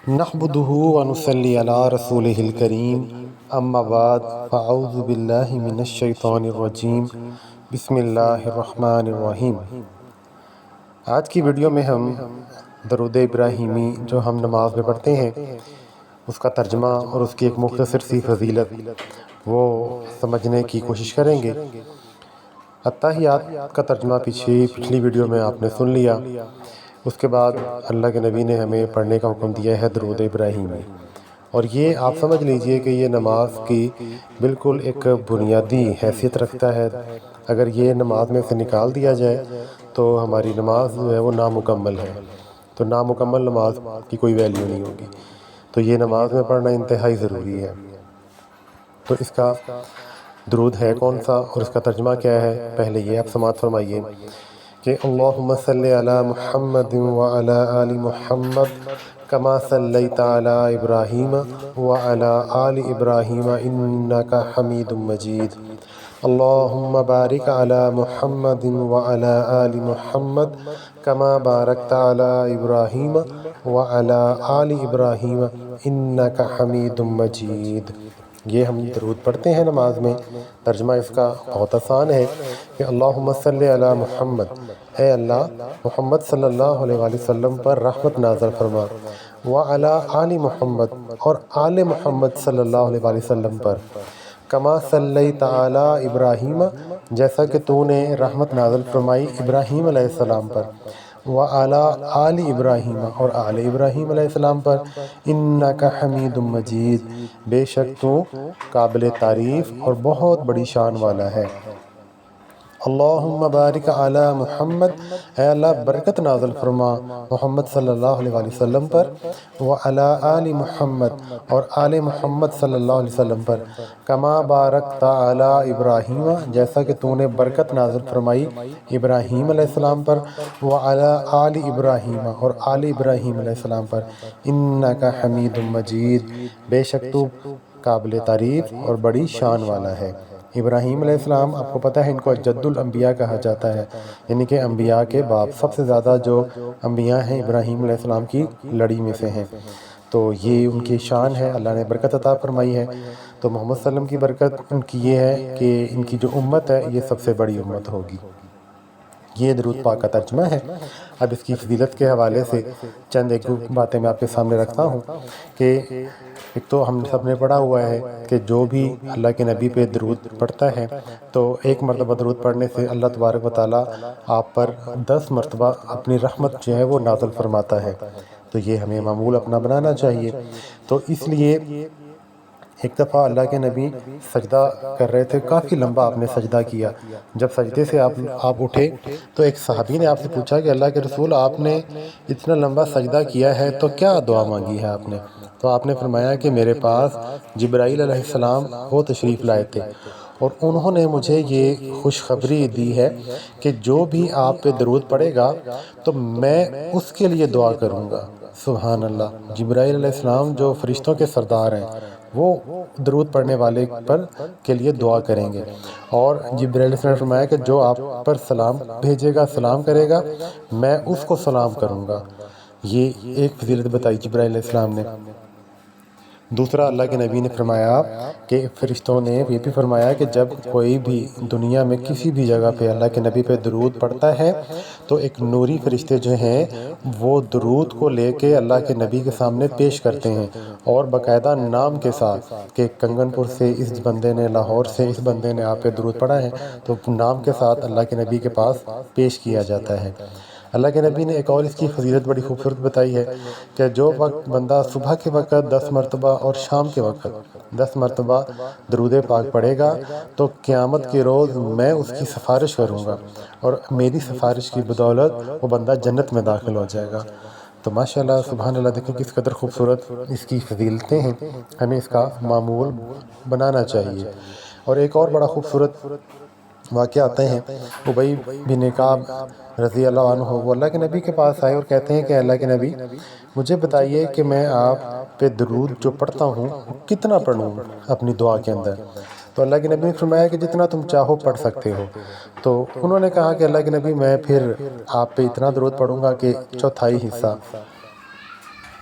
نحمدہ ونصلی علی رسولہ الکریم اما بعد فاعوذ باللہ من الشیطان الرجیم بسم اللہ الرحمن الرحیم۔ آج کی ویڈیو میں ہم درود ابراہیمی جو ہم نماز میں پڑھتے ہیں اس کا ترجمہ اور اس کی ایک مختصر سی فضیلت وہ سمجھنے کی کوشش کریں گے۔ التحیات کا ترجمہ پچھلی ویڈیو میں آپ نے سن لیا۔ اس کے بعد اللہ کے نبی نے ہمیں پڑھنے کا حکم دیا ہے درود ابراہیمی، اور یہ آپ سمجھ لیجئے کہ یہ نماز کی بالکل ایک بنیادی حیثیت رکھتا ہے۔ اگر یہ نماز میں سے نکال دیا جائے تو ہماری نماز جو ہے وہ نامکمل ہے، تو نامکمل نماز کی کوئی ویلیو نہیں ہوگی۔ تو یہ نماز میں پڑھنا انتہائی ضروری ہے۔ تو اس کا درود ہے کون سا اور اس کا ترجمہ کیا ہے، پہلے یہ آپ سماعت فرمائیے کہ اللہم صلی علی محمد وعلی آل محمد کما صلیت علی ابراہیم وعلی آل ابراہیم انکا حمید مجید۔ اللہم بارک علی محمد وعلی آل محمد کما بارکت علی ابراہیم وعلی آل ابراہیم انکا حمید مجید۔ یہ ہم درود پڑھتے ہیں نماز میں۔ ترجمہ اس کا بہت آسان ہے کہ اللہم صلی علی محمد، اے اللہ محمد صلی اللہ علیہ وآلہ وسلم پر رحمت نازل فرما، وعلی آل محمد اور آل محمد صلی اللہ علیہ وآلہ وسلم پر، کما صلیت علی ابراہیم جیسا کہ تو نے رحمت نازل فرمائی ابراہیم علیہ السلام پر، وعلی آل ابراہیم اور آل ابراہیم علیہ السلام پر، انکا حمید مجید بے شک تو قابل تعریف اور بہت بڑی شان والا ہے۔ اللہم بارک علی محمد، اے اللہ برکت نازل فرما محمد صلی اللہ علیہ وآلہ وسلم پر، وعلی آل محمد اور آل محمد صلی اللہ علیہ وسلم پر، کما بارکت علی ابراہیم جیسا کہ تو نے برکت نازل فرمائی ابراہیم علیہ السلام پر، وعلی آل ابراہیم اور آل ابراہیم علیہ السلام پر، انکا حمید مجید بے شک تو قابل تعریف اور بڑی شان والا ہے۔ ابراہیم علیہ السلام آپ کو پتہ ہے ان کو جد الانبیاء کہا جاتا ہے، یعنی کہ انبیاء کے باپ، سب سے زیادہ جو انبیاء ہیں ابراہیم علیہ السلام کی لڑی میں سے ہیں۔ تو یہ ان کی شان ہے، اللہ نے برکت عطا فرمائی ہے۔ تو محمد صلی اللہ علیہ وسلم کی برکت ان کی یہ ہے کہ ان کی جو امت ہے یہ سب سے بڑی امت ہوگی۔ یہ درود پاک کا ترجمہ ہے۔ اب اس کی فضیلت کے حوالے سے چند ایک باتیں میں آپ کے سامنے رکھتا ہوں کہ ایک تو ہم سب نے پڑھا ہوا ہے کہ جو بھی اللہ کے نبی پہ درود پڑھتا ہے تو ایک مرتبہ درود پڑھنے سے اللہ تبارک و تعالیٰ آپ پر 10 مرتبہ اپنی رحمت جو ہے وہ نازل فرماتا ہے۔ تو یہ ہمیں معمول اپنا بنانا چاہیے۔ تو اس لیے ایک دفعہ اللہ کے نبی سجدہ کر رہے تھے، کافی لمبا آپ نے سجدہ کیا۔ جب سجدے سے آپ اٹھے تو ایک صحابی نے آپ سے پوچھا کہ اللہ کے رسول آپ نے اتنا لمبا سجدہ کیا ہے تو کیا دعا مانگی ہے آپ نے؟ تو آپ نے فرمایا کہ میرے پاس جبرائیل علیہ السلام وہ تشریف لائے تھے اور انہوں نے مجھے یہ خوشخبری دی ہے کہ جو بھی آپ پہ درود پڑے گا تو میں اس کے لیے دعا کروں گا۔ سبحان اللہ، جبرائیل علیہ السلام جو فرشتوں کے سردار ہیں وہ درود پڑھنے والے پر کے لیے دعا کریں گے، اور جبرائیل علیہ السلام نے فرمایا کہ جو آپ پر سلام بھیجے گا، سلام کرے گا، میں اس کو سلام کروں گا۔ یہ ایک فضیلت بتائی جبرائیل علیہ السلام نے۔ دوسرا اللہ کے نبی نے فرمایا کہ فرشتوں نے یہ بھی فرمایا کہ جب کوئی بھی دنیا میں کسی بھی جگہ پہ اللہ کے نبی پہ درود پڑھتا ہے تو ایک نوری فرشتے جو ہیں وہ درود کو لے کے اللہ کے نبی کے سامنے پیش کرتے ہیں، اور باقاعدہ نام کے ساتھ کہ کنگن پور سے اس بندے نے، لاہور سے اس بندے نے آپ پہ درود پڑھا ہے، تو نام کے ساتھ اللہ کے نبی کے پاس پیش کیا جاتا ہے۔ اللہ کے نبی نے ایک اور اس کی فضیلت بڑی خوبصورت بتائی ہے کہ جو وقت بندہ صبح کے وقت 10 مرتبہ اور شام کے وقت 10 مرتبہ درود پاک پڑھے گا تو قیامت کے روز میں اس کی سفارش کروں گا، اور میری سفارش کی بدولت وہ بندہ جنت میں داخل ہو جائے گا۔ تو ماشاءاللہ سبحان اللہ، دیکھیں کس قدر خوبصورت اس کی فضیلتیں ہیں، ہمیں اس کا معمول بنانا چاہیے۔ اور ایک اور بڑا خوبصورت واقعہ آتے ہیں، ابی بن کعب رضی اللہ عنہ، وہ اللہ کے نبی کے پاس آئے اور کہتے ہیں کہ اللہ کے نبی مجھے بتائیے کہ میں آپ پہ درود جو پڑھتا ہوں کتنا پڑھوں اپنی دعا کے اندر؟ تو اللہ کے نبی نے فرمایا کہ جتنا تم چاہو پڑھ سکتے ہو۔ تو انہوں نے کہا کہ اللہ کے نبی میں پھر آپ پہ اتنا درود پڑھوں گا کہ چوتھائی حصہ۔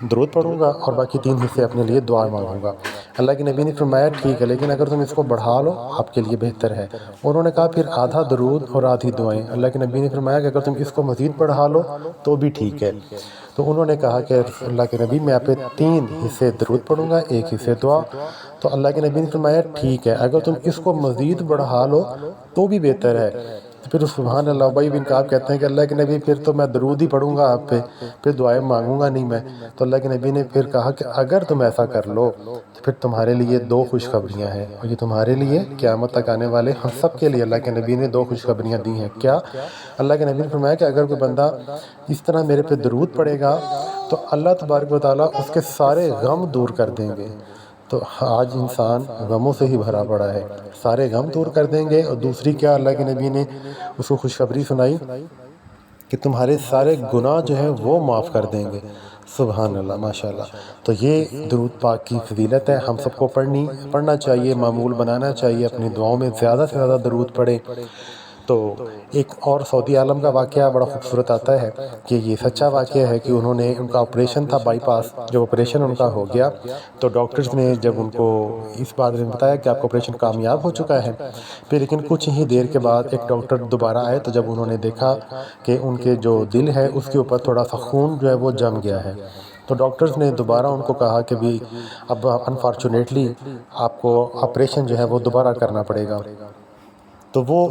درود پڑھوں گا اور باقی 3 حصے اپنے لیے دعا مانگوں گا۔ اللہ کے نبی نے فرمایا ٹھیک ہے، لیکن اگر تم اس کو بڑھا لو آپ کے لیے بہتر ہے۔ انہوں نے کہا پھر آدھا درود اور آدھی دعائیں۔ اللہ کے نبی نے فرمایا کہ اگر تم اس کو مزید بڑھا لو تو بھی ٹھیک ہے۔ تو انہوں نے کہا کہ اللہ کے نبی میں آپ پہ 3 حصے درود پڑھوں گا، 1 حصے دعا۔ تو اللہ کے نبی نے فرمایا ٹھیک ہے، اگر تم اس کو مزید بڑھا لو تو بھی بہتر ہے۔ تو پھر سبحان اللہ، ابی بن کعب کہتے ہیں کہ اللہ کے نبی پھر تو میں درود ہی پڑھوں گا آپ پہ، پھر دعائیں مانگوں گا نہیں میں۔ تو اللہ کے نبی نے پھر کہا کہ اگر تم ایسا کر لو تو پھر تمہارے لیے 2 خوشخبریاں ہیں، اور یہ تمہارے لیے قیامت تک آنے والے ہم سب کے لیے اللہ کے نبی نے 2 خوشخبریاں دی ہیں۔ کیا؟ اللہ کے نبی نے فرمایا کہ اگر کوئی بندہ اس طرح میرے پہ درود پڑے گا تو اللہ تبارک و تعالیٰ اس کے سارے غم دور کر دیں گے۔ تو آج انسان غموں سے ہی بھرا پڑا ہے، سارے غم دور کر دیں گے۔ اور دوسری کیا اللہ کے نبی نے اس کو خوشخبری سنائی کہ تمہارے سارے گناہ جو ہیں وہ معاف کر دیں گے۔ سبحان اللہ، ماشاءاللہ۔ تو یہ درود پاک کی فضیلت ہے، ہم سب کو پڑھنا چاہیے، معمول بنانا چاہیے، اپنی دعاؤں میں زیادہ سے زیادہ درود پڑھیں۔ تو ایک اور سعودی عالم کا واقعہ بڑا خوبصورت آتا ہے کہ یہ سچا واقعہ ہے کہ ان کا آپریشن تھا بائی پاس۔ جب آپریشن ان کا ہو گیا تو ڈاکٹرز نے جب ان کو اس بات میں بتایا کہ آپ کا آپریشن کامیاب ہو چکا ہے، پھر لیکن کچھ ہی دیر کے بعد ایک ڈاکٹر دوبارہ آئے، تو جب انہوں نے دیکھا کہ ان کے جو دل ہے اس کے اوپر تھوڑا سا خون جو ہے وہ جم گیا ہے، تو ڈاکٹرز نے دوبارہ ان کو کہا کہ بھی اب انفارچونیٹلی آپ کو آپریشن جو ہے وہ دوبارہ کرنا پڑے گا۔ تو وہ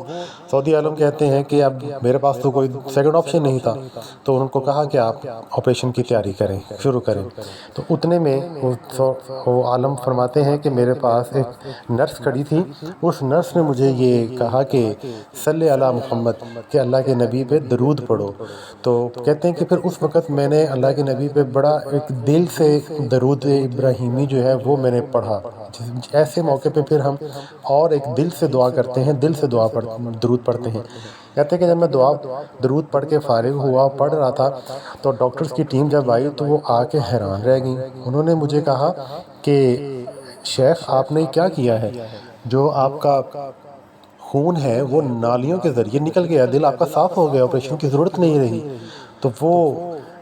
سعودی عالم کہتے ہیں کہ اب میرے پاس تو کوئی سیکنڈ آپشن نہیں تھا، تو ان کو کہا کہ آپ آپریشن کی تیاری کریں، شروع کریں۔ تو اتنے میں وہ عالم فرماتے ہیں کہ میرے پاس ایک نرس کھڑی تھی، اس نرس نے مجھے یہ کہا کہ صلی علی محمد، کہ اللہ کے نبی پہ درود پڑھو۔ تو کہتے ہیں کہ پھر اس وقت میں نے اللہ کے نبی پہ بڑا ایک دل سے درود ابراہیمی جو ہے وہ میں نے پڑھا۔ ایسے موقع پہ پھر ہم اور ایک دل سے دعا کرتے ہیں، دل سے درود پڑھتے ہیں۔ کہتے ہیں کہ جب میں درود پڑھ کے فارغ ہوا، پڑھ رہا تھا، تو ڈاکٹرز کی ٹیم جب آئی تو وہ آ کے حیران رہ گئیں۔ انہوں نے مجھے کہا کہ شیخ آپ نے کیا کیا ہے، جو آپ کا خون ہے وہ نالیوں کے ذریعے نکل گیا، دل آپ کا صاف ہو گیا، آپریشن کی ضرورت نہیں رہی۔ تو وہ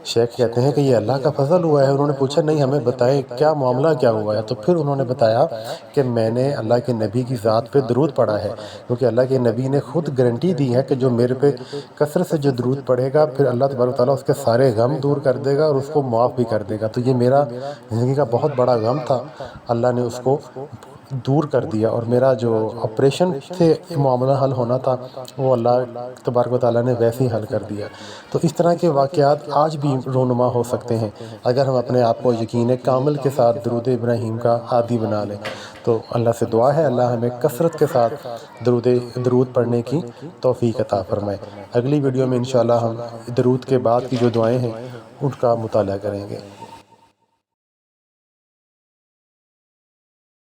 شیخ کہتے ہیں کہ یہ اللہ کا فضل ہوا ہے۔ انہوں نے پوچھا نہیں ہمیں بتائیں کیا معاملہ کیا ہوا ہے، تو پھر انہوں نے بتایا کہ میں نے اللہ کے نبی کی ذات پہ درود پڑھا ہے، کیونکہ اللہ کے نبی نے خود گارنٹی دی ہے کہ جو میرے پہ کثرت سے جو درود پڑھے گا پھر اللہ تبارک و تعالیٰ اس کے سارے غم دور کر دے گا اور اس کو معاف بھی کر دے گا۔ تو یہ میرا زندگی کا بہت بڑا غم تھا، اللہ نے اس کو دور کر دیا، اور میرا جو آپریشن سے معاملہ حل ہونا تھا وہ اللہ تبارک و تعالیٰ نے ویسے ہی حل کر دیا۔ تو اس طرح کے واقعات آج بھی رونما ہو سکتے ہیں اگر ہم اپنے آپ کو یقین کامل کے ساتھ درود ابراہیم کا عادی بنا لیں۔ تو اللہ سے دعا ہے اللہ ہمیں کثرت کے ساتھ درود پڑھنے کی توفیق عطا فرمائے۔ اگلی ویڈیو میں انشاءاللہ ہم درود کے بعد کی جو دعائیں ہیں ان کا مطالعہ کریں گے۔